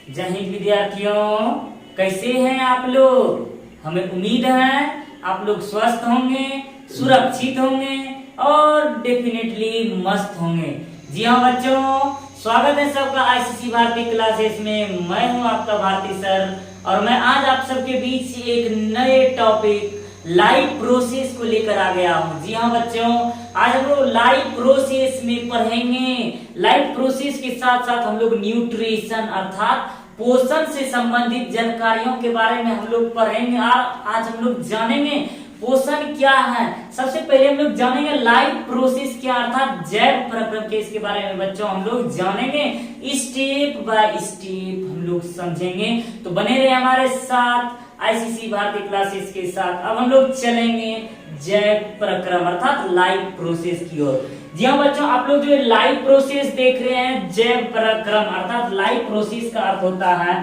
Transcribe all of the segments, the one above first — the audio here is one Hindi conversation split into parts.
जय हिंद विद्यार्थियों, कैसे हैं आप लोग। हमें उम्मीद है आप लोग स्वस्थ होंगे, सुरक्षित होंगे और डेफिनेटली मस्त होंगे। जी हाँ बच्चों, स्वागत है सबका आईसीसी भारती क्लासेस में। मैं हूं आपका भारती सर और मैं आज आप सबके बीच एक नए टॉपिक लाइफ प्रोसेस को लेकर आ गया हूं। जी हाँ बच्चों, आज हम लोग लाइफ प्रोसेस में पढ़ेंगे। लाइफ प्रोसेस के साथ साथ हम लोग न्यूट्रिशन अर्थात पोषण से संबंधित जानकारियों के बारे में हम लोग पढ़ेंगे। आज हम लोग जानेंगे पोषण क्या है। सबसे पहले हम लोग जानेंगे लाइफ प्रोसेस क्या अर्थात जैव प्रक्रम के इसके बारे में बच्चों हम लोग जानेंगे। स्टेप बाय स्टेप हम लोग समझेंगे, तो बने रहे हमारे साथ आईसीसी भारती क्लासेस के साथ। अब हम लोग चलेंगे जैव प्रक्रम अर्थात लाइफ प्रोसेस की ओर। जी हाँ बच्चों, आप लोग जो लाइफ प्रोसेस देख रहे हैं जैव प्रक्रम अर्थात लाइफ प्रोसेस का अर्थ होता है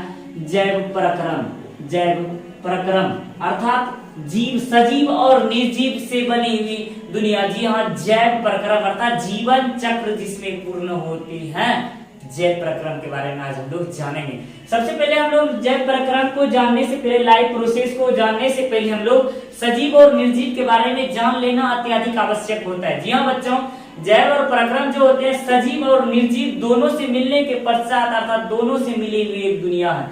जैव प्रक्रम। जैव प्रक्रम अर्थात जीव, सजीव और निर्जीव से बनी हुई दुनिया। जी हाँ, जैव प्रक्रम अर्थात जीवन चक्र जिसमें पूर्ण होती है। जैव प्रक्रम के बारे में आज हम लोग जानेंगे। सबसे पहले हम लोग जैव प्रक्रम को जानने से पहले, लाइफ प्रोसेस को जानने से पहले हम लोग सजीव और निर्जीव के बारे में जान लेना अत्यधिक आवश्यक होता है। जी हाँ बच्चों, जैव और प्रक्रम जो होते हैं सजीव और निर्जीव दोनों से मिलने के पश्चात अर्थात दोनों से मिली हुई एक दुनिया है।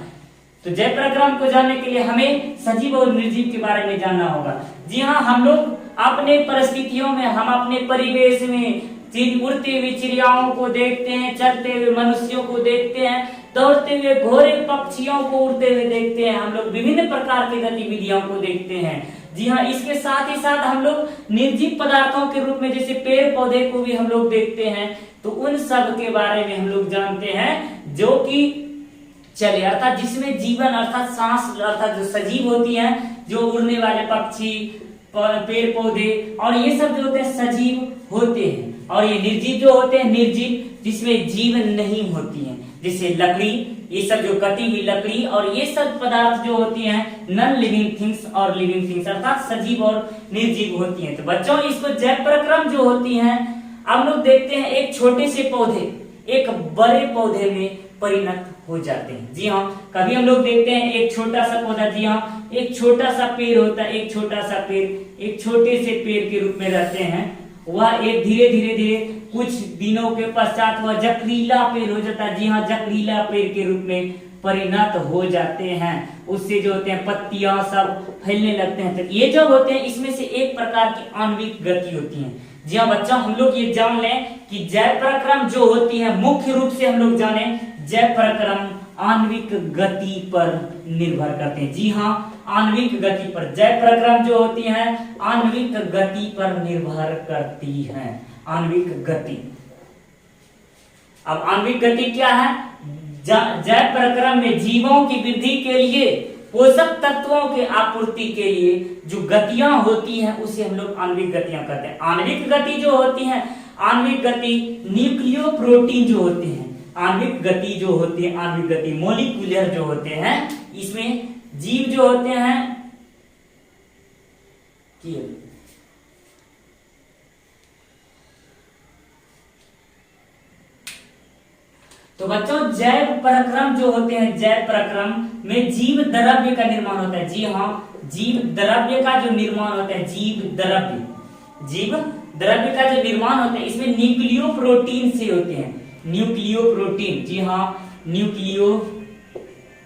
तो जैव प्रक्रम को जानने के लिए हमें सजीव और निर्जीव के बारे में जानना होगा। जी हाँ, हम लोग अपने परिस्थितियों में, हम अपने परिवेश में उड़ती हुई चिड़ियाओं को देखते हैं, चलते हुए मनुष्यों को देखते हैं, दौड़ते हुए घोड़े पक्षियों को उड़ते हुए देखते हैं। हम लोग विभिन्न प्रकार की गतिविधियों को देखते हैं। जी हाँ, इसके साथ ही साथ हम लोग निर्जीव पदार्थों के रूप में जैसे पेड़ पौधे को भी हम लोग देखते हैं। तो उन सब के बारे में हम लोग जानते हैं जो कि चले अर्थात जिसमें जीवन अर्थात सांस अर्थात जो सजीव होती हैं, जो उड़ने वाले पक्षी, पेड़ पौधे और ये सब जो होते हैं सजीव होते हैं। और ये निर्जीव जो होते हैं निर्जीव जिसमें जीवन नहीं होती है, जैसे लकड़ी, ये सब जो कटी हुई लकड़ी और ये सब पदार्थ जो होती हैं नॉन लिविंग थिंग्स और लिविंग थिंग्स अर्थात सजीव और निर्जीव होती हैं। तो बच्चों इसको जैव प्रक्रम जो होती हैं, हम लोग देखते हैं एक छोटे से पौधे एक बड़े पौधे में परिणत हो जाते हैं। जी हाँ, कभी हम लोग देखते हैं एक छोटा सा पौधा, जी हाँ एक छोटा सा पेड़ होता है, एक छोटा सा पेड़ एक छोटे से पेड़ के रूप में रहते हैं। वह एक धीरे धीरे धीरे कुछ दिनों के पश्चात वह जकरीला पेड़ हो जाता है। जी हाँ, जकरीला पेड़ के रूप में परिणत हो जाते हैं। उससे जो होते हैं पत्तियां सब फैलने लगते हैं। तो ये जो होते हैं इसमें से एक प्रकार की आणविक गति होती है। जी हाँ बच्चा, हम लोग ये जान लें कि जैव प्रक्रम जो होती है मुख्य रूप से हम लोग जाने जैव प्रक्रम आणविक गति पर निर्भर करते हैं। जी हाँ, आणविक गति पर जैव प्रक्रम जो होती है आणविक गति पर निर्भर करती है। आणविक गति, अब आणविक गति क्या है? जैव प्रक्रम में जीवों की वृद्धि के लिए, पोषक तत्वों के आपूर्ति के लिए जो गतियां होती हैं उसे हम लोग आणविक गतियां कहते हैं। आणविक गति जो होती है, आणविक गति न्यूक्लियो प्रोटीन जो होते हैं, आणविक गति जो होती है, आणविक गति मोलिकुलर जो होते हैं, इसमें जीव जो होते हैं तो बच्चों जैव प्रक्रम जो होते हैं, जैव प्रक्रम में जीव द्रव्य का निर्माण होता है। जी हाँ, जीव द्रव्य का जो निर्माण होता है, जीव द्रव्य का जो निर्माण होता है इसमें न्यूक्लियो प्रोटीन से होते हैं। न्यूक्लियो प्रोटीन, जी हाँ न्यूक्लियो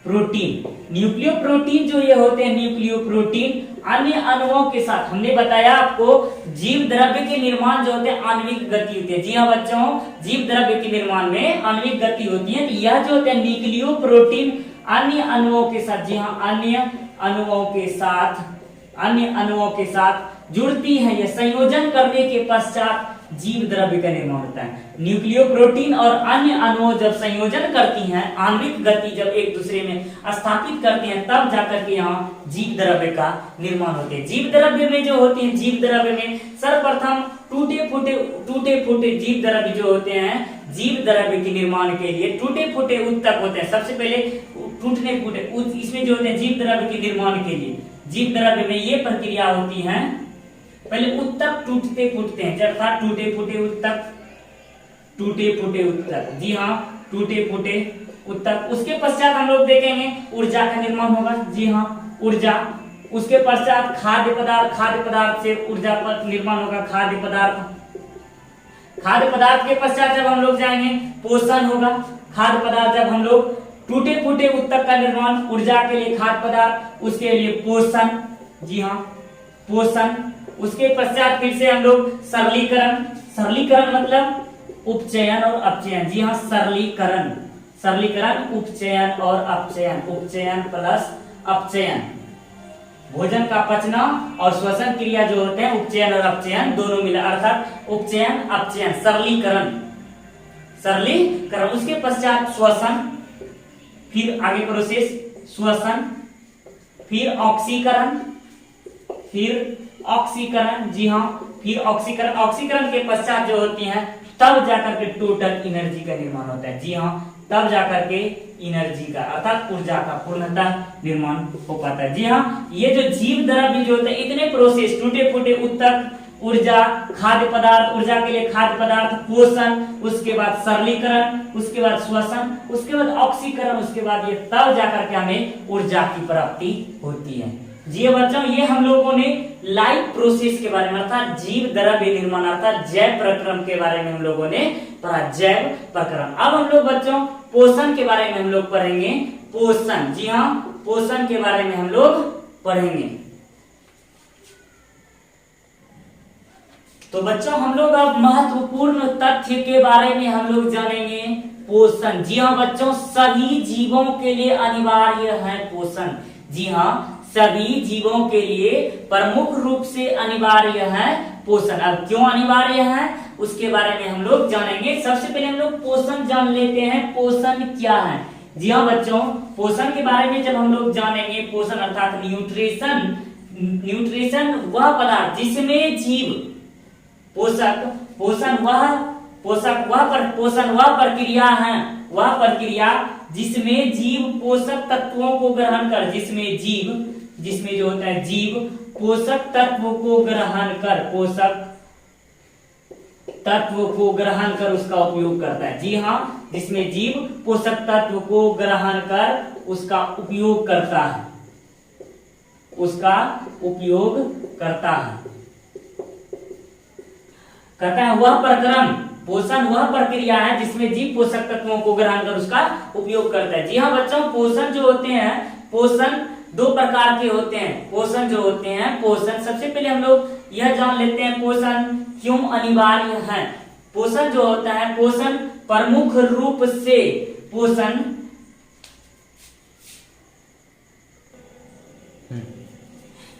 प्रोटीन जो ये होते हैं न्यूक्लियो प्रोटीन अन्य अणुओं के साथ, हमने बताया आपको जीव द्रव्य के निर्माण जो होते हैं आणविक गति होती है। जी हाँ बच्चों, जीव द्रव्य के निर्माण में आणविक गति होती है। तो यह जो होते हैं न्यूक्लियो प्रोटीन अन्य अणुओं के साथ, जी हाँ अन्य अणुओं के साथ जुड़ती है। यह संयोजन करने के पश्चात जीव द्रव्य का निर्माण होता है। न्यूक्लियो प्रोटीन और अन्य अणुओं जब संयोजन करती हैं, आणविक गति जब एक दूसरे में स्थापित करती हैं, तब जाकर के यहाँ जीव द्रव्य का निर्माण होते हैं। जीव द्रव्य में जो होती है, जीव द्रव्य में सर्वप्रथम टूटे फूटे जीव द्रव्य जो होते हैं, जीव द्रव्य के निर्माण के लिए टूटे फूटे ऊतक होते हैं। सबसे पहले टूटने फूटे इसमें जो होते हैं जीव द्रव्य के निर्माण के लिए, जीव द्रव्य में ये प्रक्रिया होती है, पहले ऊतक टूटते फूटते हैं, अर्थात टूटे फूटे ऊतक। जी हाँ, टूटे फूटे उत्तक। उसके पश्चात हम लोग देखेंगे ऊर्जा का निर्माण होगा। जी हाँ, ऊर्जा। उसके पश्चात खाद्य पदार्थ से ऊर्जा का निर्माण होगा, खाद्य पदार्थ के पश्चात जब हम लोग जाएंगे पोषण होगा। खाद्य पदार्थ जब हम लोग टूटे फूटे उत्तक का निर्माण, ऊर्जा के लिए खाद्य पदार्थ, उसके लिए पोषण। जी हाँ, पोषण। उसके पश्चात फिर से हम लोग सरलीकरण मतलब उपचयन और अपचयन। जी हाँ, सरलीकरण उपचयन और अपचयन, उपचयन प्लस अपचयन। भोजन का पचना और श्वसन क्रिया जो होते हैं उपचयन और अपचयन दोनों मिला, अर्थात उपचयन अपचयन, सरलीकरण। उसके पश्चात श्वसन, फिर आगे प्रोसेस श्वसन, फिर ऑक्सीकरण, जी हाँ, फिर ऑक्सीकरण के पश्चात जो होती है तब जाकर के टोटल एनर्जी का निर्माण होता है। जी हाँ, तब जाकर के एनर्जी का अर्थात ऊर्जा का पूर्णतः निर्माण हो पाता है। जी हाँ, ये जो जीव द्रव्य जो होते हैं इतने प्रोसेस, टूटे फूटे उत्तक, ऊर्जा, खाद्य पदार्थ, ऊर्जा के लिए खाद्य पदार्थ, पोषण, उसके बाद सरलीकरण, उसके बाद श्वसन, उसके बाद ऑक्सीकरण, उसके बाद ये तब जाकर के हमें ऊर्जा की प्राप्ति होती है। जी बच्चों, ये हम लोगों ने लाइफ प्रोसेस के बारे में अर्थात जीव द्रव्य निर्माण अर्थात जैव प्रक्रम के बारे में हम लोगों ने पढ़ा, जैव प्रक्रम। अब हम लोग बच्चों पोषण के बारे में हम लोग पढ़ेंगे, पोषण। जी हाँ, पोषण के बारे में हम लोग पढ़ेंगे। तो बच्चों हम लोग अब महत्वपूर्ण तथ्य के बारे में हम लोग जानेंगे, पोषण। जी हाँ बच्चों, सभी जीवों के लिए अनिवार्य है पोषण। जी हाँ, सभी जीवों के लिए प्रमुख रूप से अनिवार्य है पोषण। अब क्यों अनिवार्य है उसके बारे में हम लोग जानेंगे। सबसे पहले हम लोग पोषण जान लेते हैं, पोषण क्या है। जी हाँ बच्चों, पोषण के बारे में जब हम लोग जानेंगे, पोषण अर्थात न्यूट्रिशन वह पदार्थ जिसमें जीव पोषण वह प्रक्रिया है, वह प्रक्रिया जिसमें जीव पोषक तत्वों को ग्रहण कर, जिसमें जो होता है जीव पोषक तत्व को ग्रहण कर उसका उपयोग करता है। जी हाँ, जिसमें जीव पोषक तत्व को ग्रहण कर उसका उपयोग करता है, वह प्रक्रम पोषण वह प्रक्रिया है जिसमें जीव पोषक तत्वों को ग्रहण कर उसका उपयोग करता है। जी हाँ बच्चों, पोषण जो होते हैं, पोषण दो प्रकार के होते हैं। पोषण सबसे पहले हम लोग यह जान लेते हैं पोषण क्यों अनिवार्य है। पोषण जो होता है, पोषण प्रमुख रूप से पोषण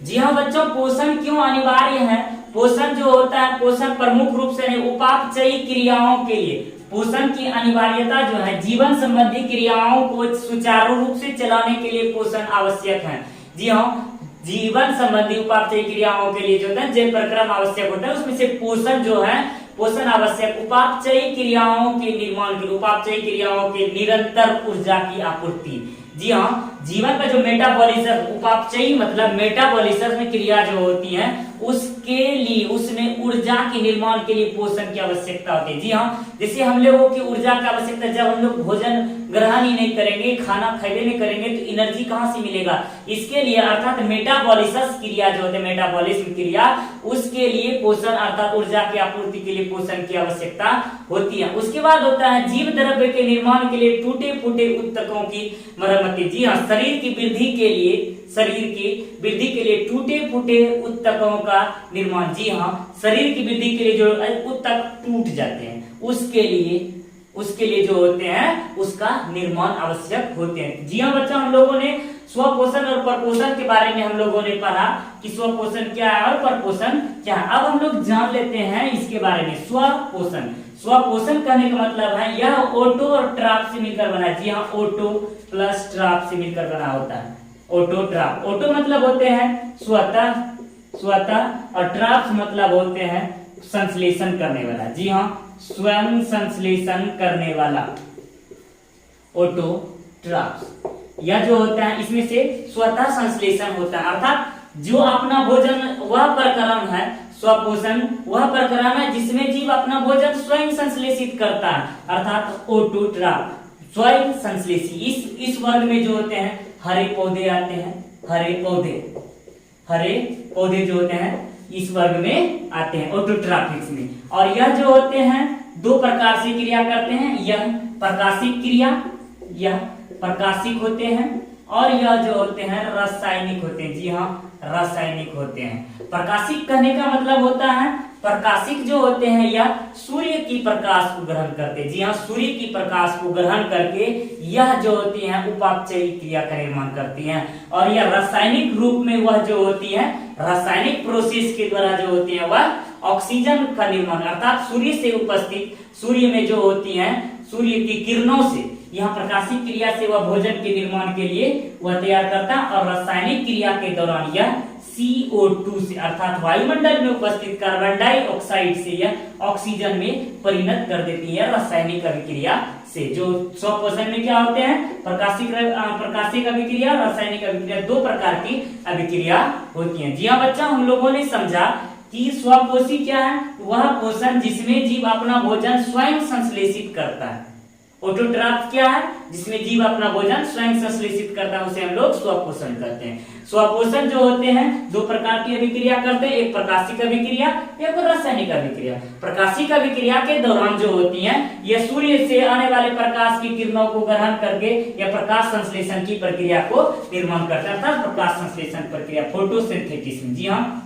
जी हाँ बच्चों, पोषण क्यों अनिवार्य है। पोषण जो होता है, पोषण प्रमुख रूप से उपापचयी क्रियाओं के लिए पोषण की अनिवार्यता जो है, जीवन संबंधी क्रियाओं को सुचारू रूप से चलाने के लिए पोषण आवश्यक है। जी हाँ, जीवन संबंधी उपापचयी क्रियाओं के लिए जो होता है जैव प्रक्रम आवश्यक होता है, उसमें से पोषण जो है, पोषण आवश्यक उपापचयी क्रियाओं के निर्माण के, उपापचयी क्रियाओं के निरंतर ऊर्जा की आपूर्ति। जी हाँ, जीवन का जो मेटाबॉलिज्म, उपापचयी मतलब मेटाबॉलिज्म में क्रिया जो होती है उसके लिए, उसमें ऊर्जा के निर्माण के लिए पोषण की आवश्यकता होती है। जी हाँ, जैसे हम लोगों की ऊर्जा की आवश्यकता, जब हम लोग भोजन ग्रहण ही नहीं करेंगे, खाना खाइबे नहीं करेंगे तो एनर्जी कहाँ से मिलेगा। इसके लिए अर्थात मेटाबॉलिज्म क्रिया जो होती है, मेटाबॉलिज्म क्रिया, उसके लिए पोषण अर्थात ऊर्जा की आपूर्ति के लिए पोषण की आवश्यकता होती है। उसके बाद होता है जीव द्रव्य के निर्माण के लिए टूटे फूटे उत्तकों की मरम्मति। जी हाँ, शरीर की वृद्धि के लिए टूटे फूटे उत्तकों का निर्माण। जी हाँ, शरीर की वृद्धि के लिए जो उत्तक टूट जाते हैं उसके लिए जो होते हैं उसका निर्माण आवश्यक होते हैं। जी हाँ बच्चों, हम लोगों ने स्वपोषण और परपोषण के बारे में हम लोगों ने पढ़ा कि स्वपोषण क्या है और परपोषण क्या है। अब हम लोग जान लेते हैं इसके बारे में। स्वपोषण कहने का मतलब है यह ओटो और ट्राप से मिलकर बना है। जी हाँ, ओटो प्लस ट्राप से मिलकर बना होता है, ओटो ट्राप। ओटो मतलब होते हैं स्वतः और ट्राप मतलब होते हैं संश्लेषण करने वाला। जी हाँ, स्वयं संश्लेषण करने वाला ओटो ट्राप। यह जो होता है इसमें से स्वतः संश्लेषण होता है, अर्थात जो अपना भोजन वह प्रक्रम है, स्वपोषण वह प्रक्रम है जिसमें जीव अपना भोजन स्वयं संश्लेषित करता है, अर्थात ओटो ट्राप। स्वयं संश्लेषी। इस वर्ग में जो होते हैं हरे पौधे आते हैं, हरे पौधे जो होते हैं इस वर्ग में आते हैं ऑटोट्रॉफिक्स में। और यह जो होते हैं दो प्रकार से क्रिया करते हैं, यह प्रकाशिक क्रिया, यह प्रकाशिक होते हैं, और यह जो होते हैं रासायनिक होते हैं। जी हाँ, रासायनिक होते हैं। प्रकाशिक कहने का मतलब होता है, प्रकाशिक जो होते हैं यह सूर्य की प्रकाश को ग्रहण करते हैं। जी हाँ, सूर्य की प्रकाश को ग्रहण करके यह जो होती है उपापचयी क्रिया का निर्माण करती हैं। और यह रासायनिक रूप में वह जो होती है रासायनिक प्रोसेस के द्वारा जो होती है वह ऑक्सीजन का निर्माण, अर्थात सूर्य से उपस्थित, सूर्य में जो होती है सूर्य की किरणों से, यहाँ प्रकाशिक क्रिया से वह भोजन के निर्माण के लिए वह तैयार करता है। और रासायनिक क्रिया के दौरान यह CO2 से, अर्थात वायुमंडल में उपस्थित कार्बन डाइऑक्साइड से यह ऑक्सीजन में परिणत कर देती है रासायनिक अभिक्रिया से। जो स्वपोषण में क्या होते हैं, प्रकाशिक अभिक्रिया, रासायनिक अभिक्रिया, दो प्रकार की अभिक्रिया होती है। जी हाँ बच्चा, हम लोगों ने समझा कि स्वपोषी क्या है, वह पोषण जिसमें जीव अपना भोजन स्वयं संश्लेषित करता है। ऑटोट्रॉफ क्या है, जिसमें जीव अपना भोजन स्वयं संश्लेषित करता है, उसे हम लोग स्वपोषण कहते हैं। स्वपोषण जो होते हैं दो प्रकार की अभिक्रिया करते हैं, एक प्रकाशिक अभिक्रिया, एक रासायनिक अभिक्रिया। प्रकाशिक अभिक्रिया के दौरान जो होती हैं यह सूर्य से आने वाले प्रकाश की किरणों को ग्रहण करके यह प्रकाश संश्लेषण की प्रक्रिया को निर्माण करता है, अर्थात प्रकाश संश्लेषण प्रक्रिया, फोटोसिंथेसिस। जी हाँ,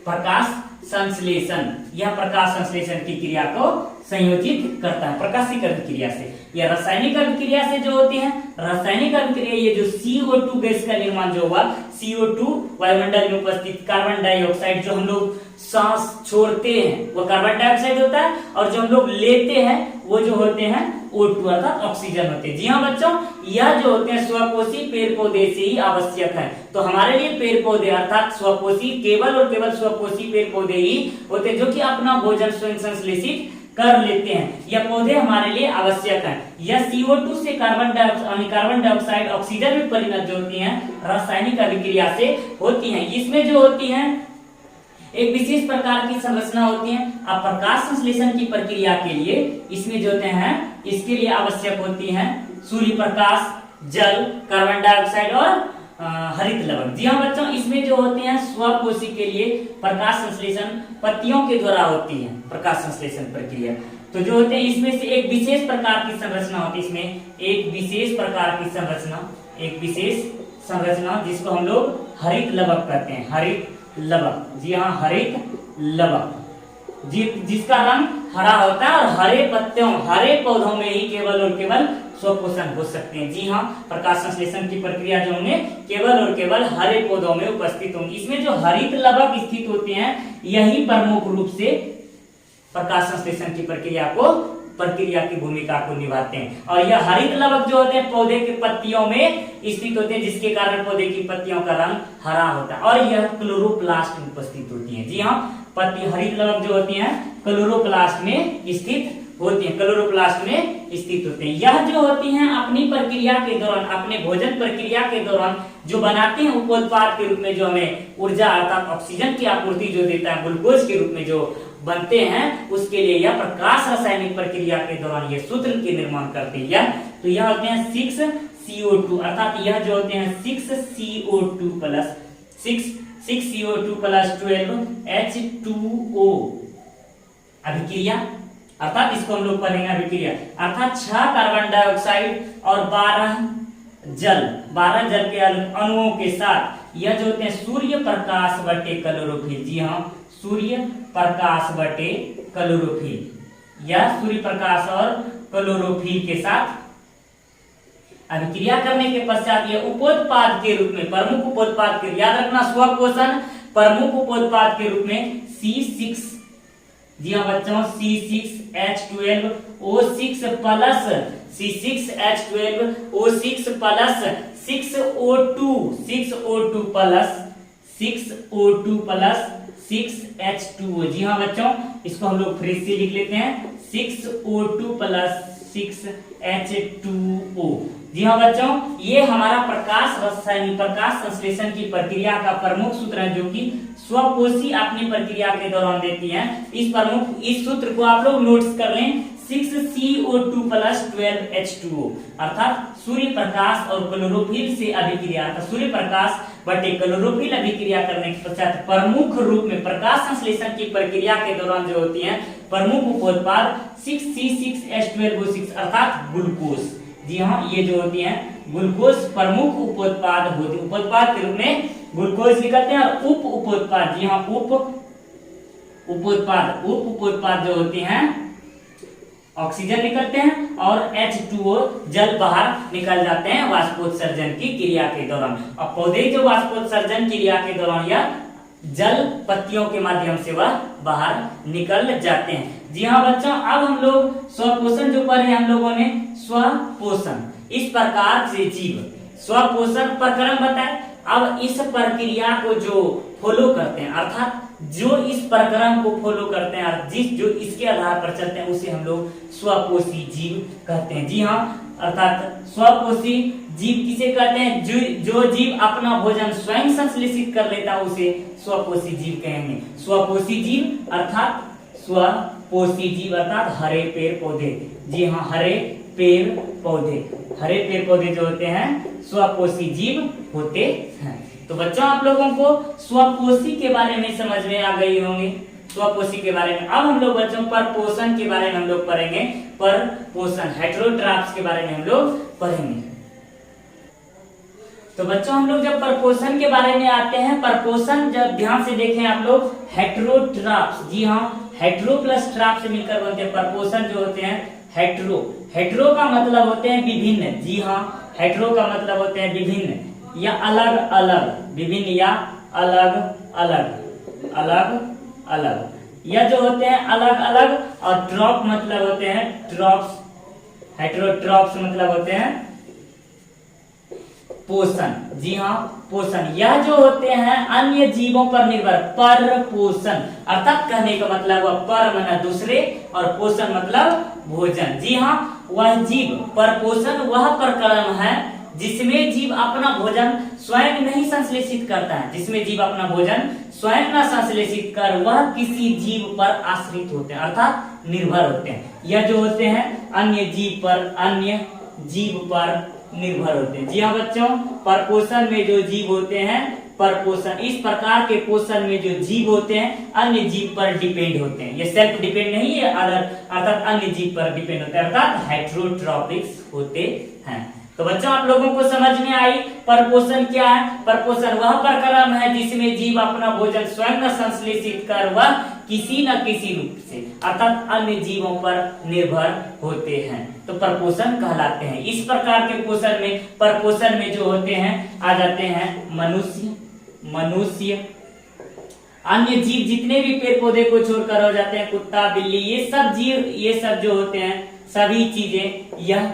प्रकाश संश्लेषण, यह प्रकाश संश्लेषण की क्रिया को संयोजित करता है प्रकाशिक अभिक्रिया से। यह रासायनिक अभिक्रिया से जो होती है, रासायनिक अभिक्रिया ये जो CO2 गैस का निर्माण जो हुआ, CO2 वायुमंडल में उपस्थित कार्बन डाइऑक्साइड, जो हम लोग सांस छोड़ते हैं वो कार्बन डाइऑक्साइड होता है, और जो हम लोग लेते हैं वो जो होते हैं O2 अर्थात ऑक्सीजन होते हैं। जी हाँ बच्चों, यह जो होते हैं स्वपोषी पेड़ पौधे से ही आवश्यक है। तो हमारे लिए पेड़ पौधे अर्थात स्वपोषी, केवल और केवल स्वपोषी पेड़ पौधे ही होते हैं जो कि अपना भोजन स्वयं संश्लेषित कर लेते हैं। यह पौधे हमारे लिए आवश्यक है। यह CO2 से कार्बन डाइऑक्साइड ऑक्सीजन में परिणत जो होती हैं रासायनिक अभिक्रिया से होती हैं। इसमें जो होती हैं एक विशेष प्रकार की संरचना होती है। अब प्रकाश संश्लेषण की प्रक्रिया के लिए इसमें जो होते हैं, इसके लिए आवश्यक होती है सूर्य प्रकाश, जल, कार्बन डाइऑक्साइड और हरित लवण। जी हाँ बच्चों, इसमें जो होते हैं स्वपोषी के लिए प्रकाश संश्लेषण पत्तियों के द्वारा होती है प्रकाश संश्लेषण प्रक्रिया। तो जो होते हैं इसमें से एक विशेष प्रकार की संरचना होती है, इसमें एक विशेष प्रकार की संरचना जिसको हम लोग हरित लवक कहते हैं, हरित लवक। जी हाँ, हरित लवक, जिसका रंग हरा होता है, और हरे पत्तियों, हरे पौधों में ही केवल और केवल स्वपोषण हो सकते हैं। जी हाँ, प्रकाश संश्लेषण की प्रक्रिया जो होंगे केवल और केवल हरे पौधों में उपस्थित होंगी। इसमें जो हरित लवक स्थित होते हैं यही प्रमुख रूप से प्रकाश संश्लेषण की प्रक्रिया की भूमिका को निभाते हैं। और यह हरित लवक जो होते हैं पौधे के पत्तियों में स्थित होते हैं, जिसके कारण पौधे की पत्तियों का रंग हरा होता है, और यह क्लोरोप्लास्ट में उपस्थित होती है। जी हाँ, पत्ती हरित लवक जो होती हैं क्लोरोप्लास्ट में स्थित होती हैं, क्लोरोप्लास्ट में स्थित होते हैं। यह जो होती हैं अपनी प्रक्रिया के दौरान, अपने भोजन प्रक्रिया के दौरान जो बनाते हैं उपोत्पाद के रूप में, जो हमें ऊर्जा अर्थात ऑक्सीजन की आपूर्ति जो देता है, ग्लूकोज के रूप में जो बनते हैं, उसके लिए यह प्रकाश रासायनिक प्रक्रिया के दौरान यह सूत्र के निर्माण करते हैं। तो यह होते हैं 6CO2 अर्थात यह जो होते हैं 6CO2 plus 6CO2 plus 12H2O अभिक्रिया, अर्थात इसको हम लोग पढ़ेंगे अभिक्रिया, अर्थात 6 कार्बन डाइऑक्साइड और 12 जल के अणुओं के साथ यह जो होते हैं सूर्य प्रकाश बटे क्लोरोफिल। जी हाँ, सूर्य प्रकाश बटे क्लोरोफिल, यह सूर्य प्रकाश और क्लोरोफिल के साथ अभिक्रिया करने के पश्चात यह उपोत्पाद के रूप में, प्रमुख उपोत्पाद के, याद रखना स्वपोषण प्रमुख उपोत्पाद के रूप में C6, जी हाँ बच्चों, C6H12O6 plus C6H12O6 plus 6O2 plus 6H2O। जी हाँ बच्चों, इसको हम लोग फिर से लिख लेते हैं 6O2 प्लस 6H2O। जी हाँ बच्चों, ये हमारा प्रकाश संश्लेषण की प्रक्रिया का प्रमुख सूत्र है, जो कि स्वपोषी अपनी प्रक्रिया के दौरान देती है। इस सूत्र को आप लोग नोट्स कर लें, 6CO2 + 12H2O, अर्थात सूर्य प्रकाश और क्लोरोफिल से अभिक्रिया, सूर्य प्रकाश बटे क्लोरोफिल अभिक्रिया करने के पश्चात प्रमुख रूप में प्रकाश संश्लेषण की प्रक्रिया के दौरान जो होती है प्रमुख उपोत्पाद 6C6H12O6 अर्थात ग्लूकोज। जी हाँ, ये जो होती है ग्लूकोज प्रमुख उपोत्पाद होती है। उपोत्पाद के रूप में ग्लूकोज निकलते हैं और उप उपोत्पाद, जी हाँ, उप उपोत्पाद जो होते हैं ऑक्सीजन निकलते हैं और H2O जल बाहर निकल जाते हैं वाष्पोत्सर्जन की क्रिया के दौरान। और पौधे जो वाष्पोत्सर्जन क्रिया के दौरान या जल पत्तियों के माध्यम से वह बाहर निकल जाते हैं। जी हाँ बच्चों, अब हम लोग स्वपोषण जो पढ़े हम लोगों ने, स्वपोषण इस प्रकार से जीव स्वपोषण प्रक्रम बताए। अब इस प्रक्रिया को जो फॉलो करते हैं, अर्थात जो इस प्रक्रम को फॉलो करते हैं, जो इसके आधार पर चलते हैं, उसे हम लोग स्वपोषी जीव कहते हैं। जी हाँ, अर्थात स्वपोषी जीव किसे कहते हैं? जो जीव अपना भोजन स्वयं संश्लेषित कर लेता है उसे स्वपोषी जीव कहेंगे। स्वपोषी जीव अर्थात स्वपोषी जीव अर्थात हरे पेड़ पौधे। जी हाँ, हरे पेड़ पौधे जो होते हैं स्वपोषी जीव होते हैं। तो बच्चों, आप लोगों को स्वपोषी के बारे में समझ में आ गई होंगे, स्वपोषी के बारे में। अब हम लोग बच्चों परपोषण के बारे में हम लोग पढ़ेंगे। परपोषण हेटेरोट्रॉप्स के बारे में हम लोग पढ़ेंगे। तो बच्चों, हम लोग जब परपोषण के बारे में आते हैं, परपोषण जब ध्यान से देखें आप लोग, हेटेरोट्रॉप्स, जी हाँ, हेटेरो प्लस ट्रॉप से मिलकर बनते हैं परपोषण जो होते हैं हेटेरो का मतलब होते हैं विभिन्न। जी हाँ, हेटेरो का मतलब होते हैं विभिन्न या अलग अलग, विभिन्न या अलग अलग या जो होते हैं अलग अलग। और ट्रॉप मतलब होते हैं ट्रॉप्स, हेटेरोट्रॉप्स मतलब होते हैं पोषण। जी हाँ, पोषण। यह जो होते हैं अन्य जीवों पर निर्भर, परपोषण अर्थात कहने का मतलब हुआ पर माना दूसरे और पोषण मतलब भोजन। जी हाँ, वह जीव परपोषण वह प्रक्रम है जिसमें जीव अपना भोजन स्वयं नहीं संश्लेषित करता है, जिसमें जीव अपना भोजन स्वयं न संश्लेषित कर वह किसी जीव पर आश्रित होते हैं अर्थात निर्भर होते हैं। यह जो होते हैं अन्य जीव पर निर्भर होते हैं। जी हाँ बच्चों, परपोषण में जो जीव होते हैं, परपोषण इस प्रकार के पोषण में जो जीव होते हैं अन्य जीव पर डिपेंड होते हैं। ये सेल्फ डिपेंड नहीं है, अर्थात अन्य जीव पर डिपेंड होते हैं, अर्थात हेटेरोट्रॉपिक्स होते हैं। तो बच्चों, आप लोगों को समझ में आई परपोषण क्या है? परपोषण वह प्रक्रम है जिसमें जीव अपना भोजन स्वयं संश्लेषित कर वह किसी न किसी रूप से अर्थात अन्य जीवों पर निर्भर होते हैं, तो परपोषण कहलाते हैं। इस प्रकार के परपोषण में जो होते हैं आ जाते हैं मनुष्य, अन्य जीव जितने भी पेड़ पौधे को छोड़कर हो जाते हैं, कुत्ता बिल्ली, ये सब जो होते हैं सभी चीजें यह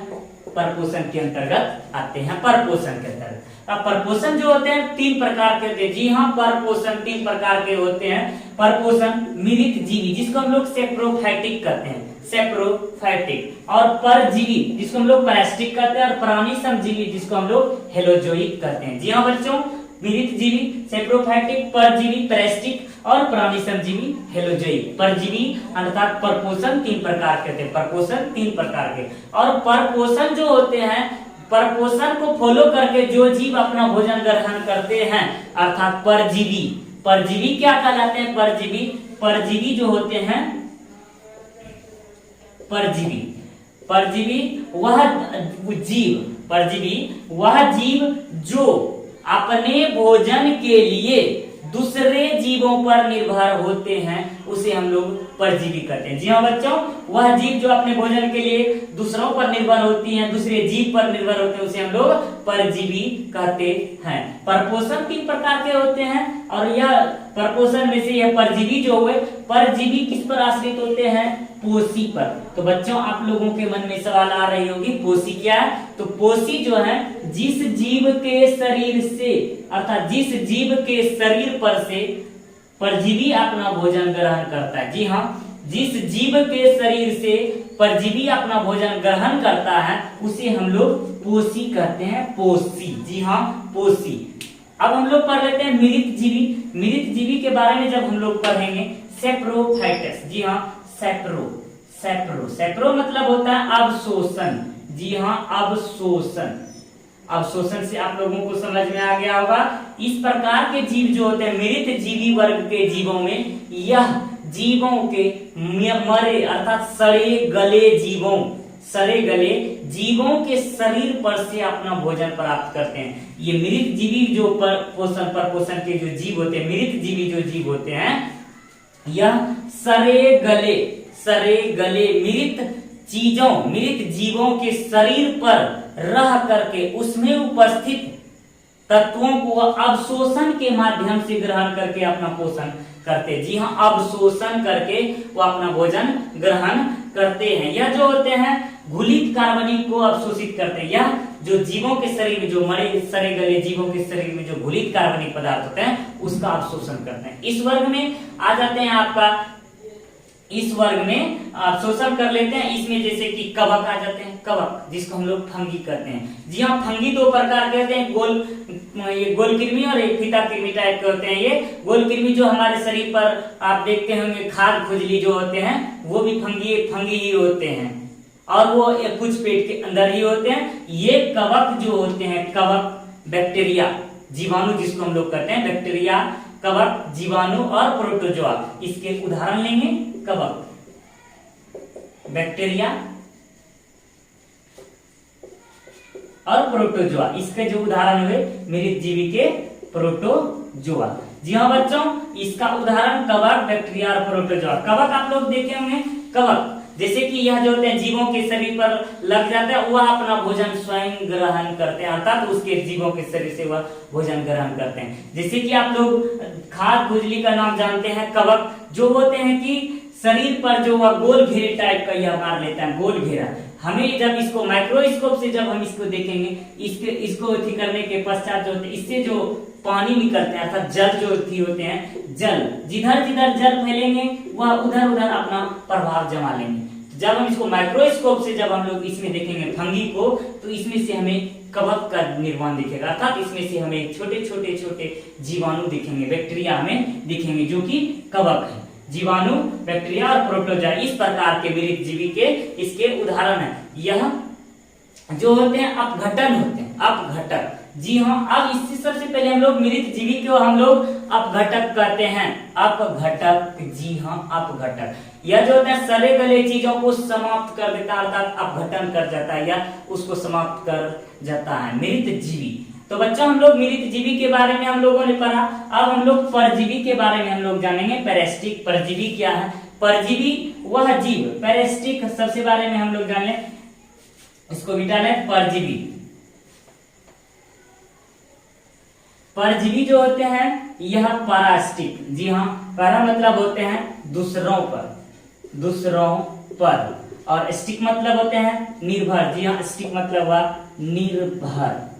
परपोषण के अंतर्गत आते हैं। परपोषण के अंतर्गत अब परपोषण जो होते हैं 3 प्रकार के होते हैं। जी हाँ, परपोषण 3 प्रकार के होते हैं। परपोषण मृत जीवी जिसको हम लोग सेप्रोफाइटिक कहते हैं, सेप्रोफाइटिक, और परजीवी जिसको हम लोग पैरासिटिक कहते हैं, और प्राणी समजीवी जिसको हम लोग हेलोजोइक कहते हैं। जी हाँ बच्चों, मृत जीवी सेप्रोफाइटिक, परजीवी पैरासिटिक और प्राणी समजीवी हेलोजोइक। परजीवी अर्थात परपोषण 3 प्रकार के होते हैं, परपोषण 3 प्रकार के। और परपोषण जो होते हैं, परपोषण को फॉलो करके जो जीव अपना भोजन ग्रहण करते हैं अर्थात परजीवी क्या कहलाते हैं? परजीवी जो होते हैं, परजीवी वह जीव जो अपने भोजन के लिए दूसरे जीवों पर निर्भर होते हैं उसे हम लोग परजीवी कहते हैं। जी हाँ बच्चों, वह जीव जो अपने भोजन के लिए दूसरों पर निर्भर होती हैं, दूसरे जीव पर निर्भर होते हैं, उसे हम लोग परजीवी कहते हैं। परपोषण 3 प्रकार के होते हैं और यह परपोषण में से यह परजीवी जो हुए, परजीवी किस पर आश्रित होते हैं? पोषी पर। तो बच्चों, आप लोगों के मन में सवाल आ रही होगी पोषी क्या है? तो पोषी जो है जिस जीव के शरीर से अर्थात जिस जीव के शरीर पर से परजीवी अपना भोजन ग्रहण करता है। जी हाँ, जिस जीव के शरीर से परजीवी अपना भोजन ग्रहण करता है उसे हम लोग पोषी कहते हैं, पोषी। जी हाँ, पोषी। अब हम लोग पढ़ लेते हैं मृत जीवी। मृत जीवी के बारे में जब हम लोग पढ़ेंगे सेप्रोफाइटस। जी हाँ, सेप्रो मतलब होता है अवशोषण। जी हाँ, अवशोषण। अवशोषण से आप लोगों को समझ में आ गया होगा। इस प्रकार के जीव जो होते हैं मृत जीवी वर्ग के जीवों में, यह जीवों के मरे अर्थात सड़े गले जीवों के शरीर पर से अपना भोजन प्राप्त करते हैं। ये मृत जीवी जो पोषण के जो जीव होते हैं, मृत जीवी जो जीव होते हैं, यह सड़े गले मृत जीवों के शरीर पर रह करके उसमें उपस्थित तत्वों को अवशोषण के माध्यम से ग्रहण करके अपना पोषण करते। जी हाँ, अवशोषण करके वो अपना भोजन ग्रहण करते हैं। यह जो होते हैं घुलित कार्बनिक को अवशोषित करते हैं। यह जो जीवों के शरीर में, जो मरे सड़े गले जीवों के शरीर में जो घुलित कार्बनिक पदार्थ होते हैं उसका अवशोषण करते हैं। इस वर्ग में आ जाते हैं आपका, इस वर्ग में अवशोषण कर लेते हैं। इसमें जैसे कि कवक आ जाते हैं, कवक जिसको हम लोग फंगी कहते हैं। जी हाँ, फंगी दो प्रकार के होते हैं, ये गोल कृमि और एक फीता कृमि टाइप के होते हैं। ये गोल कृमि जो हमारे शरीर पर आप देखते होंगे, खाद खुजली जो होते हैं वो भी फंगी ही होते हैं और वो कुछ पेट के अंदर ही होते हैं। ये कवक जो होते हैं, कवक बैक्टीरिया जीवाणु जिसको हम लोग कहते हैं, बैक्टीरिया, कवक, जीवाणु और प्रोटोजोआ, इसके उदाहरण लेंगे। कवक, बैक्टीरिया और प्रोटोजोआ, इसके जो उदाहरण हुए मृत जीवी के प्रोटोजोआ। जी हाँ बच्चों, इसका उदाहरण कवक, बैक्टीरिया और प्रोटोजोआ। कवक आप लोग देखे होंगे, कवक जैसे कि यह जो होते हैं जीवों के शरीर पर लग जाता है, वह अपना भोजन स्वयं ग्रहण करते हैं, अर्थात उसके जीवों के शरीर से वह भोजन ग्रहण करते हैं। जैसे कि आप लोग खाद खुजली का नाम जानते हैं। कवक जो होते हैं कि शरीर पर जो वह गोल घेरे टाइप का यह मार लेता है, गोल घेरा। हमें जब इसको माइक्रोस्कोप से जब हम इसको देखेंगे, इसको अथी करने के पश्चात जो होते हैं, इससे जो पानी निकलते हैं अर्थात जल जो होते हैं, जल जिधर जिधर जल फैलेंगे वह उधर उधर अपना प्रभाव जमा लेंगे। जब हम इसको माइक्रोस्कोप से जब हम लोग इसमें देखेंगे फंगी को, तो इसमें से हमें कवक का निर्माण दिखेगा, अर्थात इसमें से हमें छोटे छोटे जीवाणु दिखेंगे, बैक्टीरिया हमें दिखेंगे जो कि कवक है। जीवाणु, बैक्टीरिया और प्रोटोजोआ इस प्रकार के मृत जीवी के इसके उदाहरण है। यह जो होते हैं अपघटन होते हैं, अपघटक। जी हाँ, अब इससे सबसे पहले हम लोग मृत जीवी को हम लोग अपघटक कहते हैं, अपघटक। जी हाँ, अपघटक। यह जो होता है सड़े गले चीजों को समाप्त कर देता है, अर्थात अपघटन कर जाता है या उसको समाप्त कर जाता है, मृत जीवी। तो बच्चों हम लोग मृत जीवी के बारे में हम लोगों ने पढ़ा। अब हम लोग परजीवी के बारे में हम लोग जानेंगे। पैरासिटिक परजीवी क्या है? परजीवी वह जीव, पैरासिटिक सबसे बारे में हम लोग जान लें, इसको मिटा लें। परजीवी, परजीवी जो होते हैं यह पैरासिटिक। जी हाँ, पैरा मतलब होते हैं दूसरों पर और स्टिक मतलब होते हैं निर्भर। जी हाँ, स्टिक मतलब हुआ निर्भर।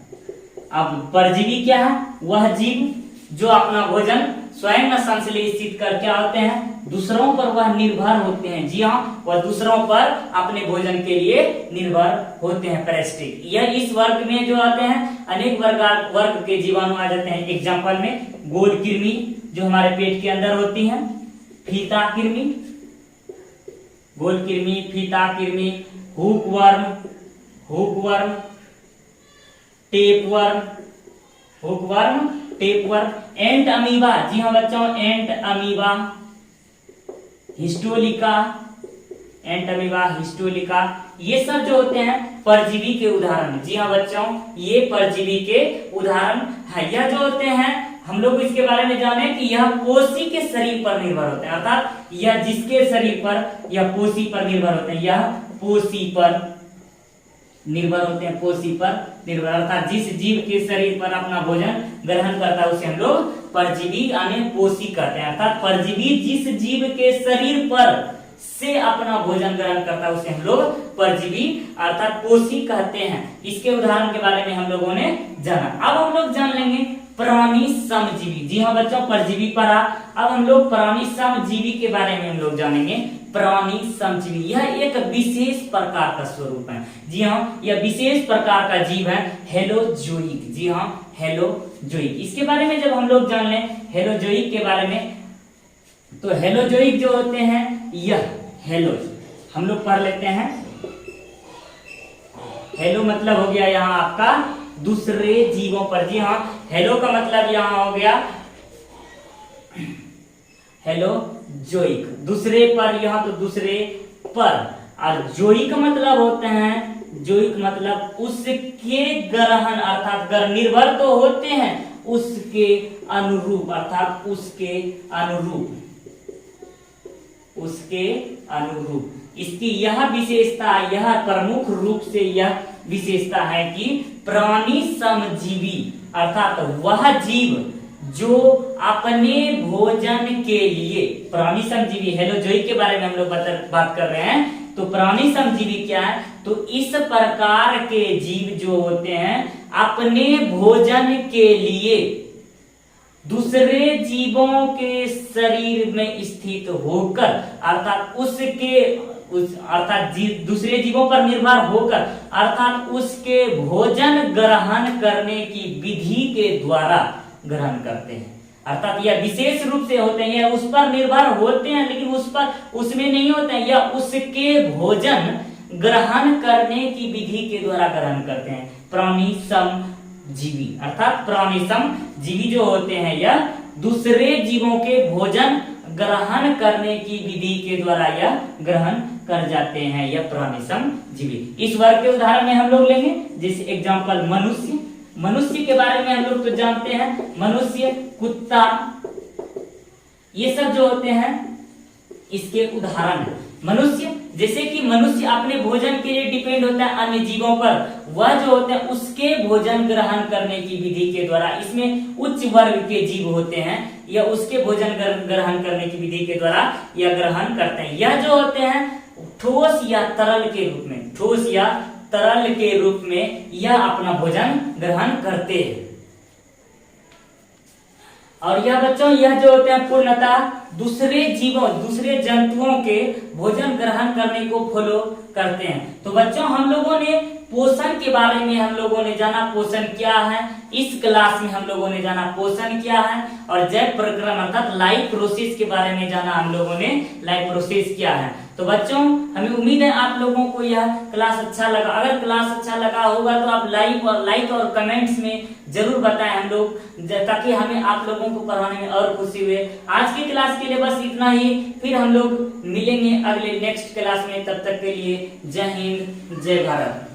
अब परजीवी क्या है? वह जीव जो अपना भोजन स्वयं न संश्लेषित कर क्या होते हैं, दूसरों पर वह निर्भर होते हैं। जी हाँ, वह दूसरों पर अपने भोजन के लिए निर्भर होते हैं, पैरासिटिक। यह इस वर्ग में जो आते हैं अनेक वर्ग के जीवाणु आ जाते हैं। एग्जाम्पल में गोल कृमि जो हमारे पेट के अंदर होती है, फीता कृमि, गोल कृमि, फीता कृमि, हुकवर्म, टेपवर्म, एंट अमीबा। जी हाँ बच्चों, एंट अमीबा, हिस्टोलिका, ये सब जो होते हैं परजीवी के उदाहरण। जी हाँ बच्चों, ये परजीवी के उदाहरण है। यह जो होते हैं हम लोग इसके बारे में जाने कि यह पोषी के शरीर पर निर्भर होते हैं, अर्थात यह जिसके शरीर पर यह पोषी पर निर्भर होते हैं, यह पोषी पर निर्भर होते हैं, पोषी पर निर्भर, अर्थात जिस जीव के शरीर पर अपना भोजन ग्रहण करता है उसे हम लोग परजीवी यानी पोषी कहते हैं। अर्थात परजीवी जिस जीव के शरीर पर से अपना भोजन ग्रहण करता है उसे हम लोग परजीवी अर्थात पोषी कहते हैं। इसके उदाहरण के बारे में हम लोगों ने जाना। अब हम लोग जान लेंगे प्राणी समजीवी। जी हाँ बच्चों, परजीवी पढ़ा, अब हम लोग प्राणी समजीवी के बारे में हम लोग जानेंगे। प्राणी समजीवी, यह एक विशेष प्रकार का स्वरूप है। जी हाँ, यह विशेष प्रकार का जीव है हेलोजोइक। जी हाँ, हेलोजोइक। इसके बारे में जब हम लोग जान लें हेलोजोइक के बारे में, तो हेलोजोइक जो होते हैं, यह हेलोज हम लोग पढ़ लेते हैं। हेलो मतलब हो गया यहाँ आपका दूसरे जीवों पर। जी हाँ, हेलो का मतलब यहाँ हो गया हेलो जोइक, दूसरे पर, यहाँ तो दूसरे पर। और जोइक मतलब होते हैं, जोइक मतलब उसके ग्रहण अर्थात ग्रह निर्भर तो होते हैं, उसके अनुरूप अर्थात उसके अनुरूप। इसकी यह विशेषता, यह प्रमुख रूप से यह विशेषता है कि प्राणी समजीवी अर्थात वह जीव जो अपने भोजन के लिए, प्राणी समजीवी हेलोजोइक के बारे में हम लोग बात कर रहे हैं। तो प्राणी समजीवी क्या है, तो इस प्रकार के जीव जो होते हैं अपने भोजन के लिए दूसरे जीवों के शरीर में स्थित होकर अर्थात दूसरे जीवों पर निर्भर होकर अर्थात उसके भोजन ग्रहण करने की विधि के द्वारा ग्रहण करते हैं। अर्थात यह विशेष रूप से होते हैं, यह उस पर निर्भर होते हैं लेकिन उसमें नहीं होते हैं, यह उसके भोजन ग्रहण करने की विधि के द्वारा ग्रहण करते हैं। प्राणी समजीवी अर्थात प्राणी समजीवी जो होते हैं यह दूसरे जीवों के भोजन ग्रहण करने की विधि के द्वारा यह ग्रहण कर जाते हैं, यह प्राणी समजीवी। इस वर्ग के उदाहरण में हम लोग लेंगे, जैसे एग्जांपल मनुष्य के बारे में हम लोग तो जानते हैं, मनुष्य, कुत्ता, ये सब जो होते हैं इसके उदाहरण है। मनुष्य, जैसे कि मनुष्य अपने भोजन के लिए डिपेंड होता है अन्य जीवों पर, वह जो होते हैं उसके भोजन ग्रहण करने की विधि के द्वारा, इसमें उच्च वर्ग के जीव होते हैं, यह उसके भोजन ग्रहण करने की विधि के द्वारा यह ग्रहण करते हैं। यह जो होते हैं ठोस या तरल के रूप में यह अपना भोजन ग्रहण करते हैं। और यह बच्चों, यह जो होते हैं पूर्णतः दूसरे जंतुओं के भोजन ग्रहण करने को फॉलो करते हैं। तो बच्चों, हम लोगों ने पोषण के बारे में हम लोगों ने जाना, पोषण क्या है। इस क्लास में हम लोगों ने जाना पोषण क्या है, और जैव प्रक्रम अर्थात लाइफ प्रोसेस के बारे में जाना हम लोगों ने, लाइफ प्रोसेस क्या है। तो बच्चों, हमें उम्मीद है आप लोगों को यह क्लास अच्छा लगा। अगर क्लास अच्छा लगा होगा तो आप लाइक और कमेंट्स में जरूर बताएं हम लोग, ताकि हमें आप लोगों को पढ़ाने में और खुशी हुए। आज की क्लास के लिए बस इतना ही, फिर हम लोग मिलेंगे अगले नेक्स्ट क्लास में। तब तक के लिए जय हिंद, जय भारत।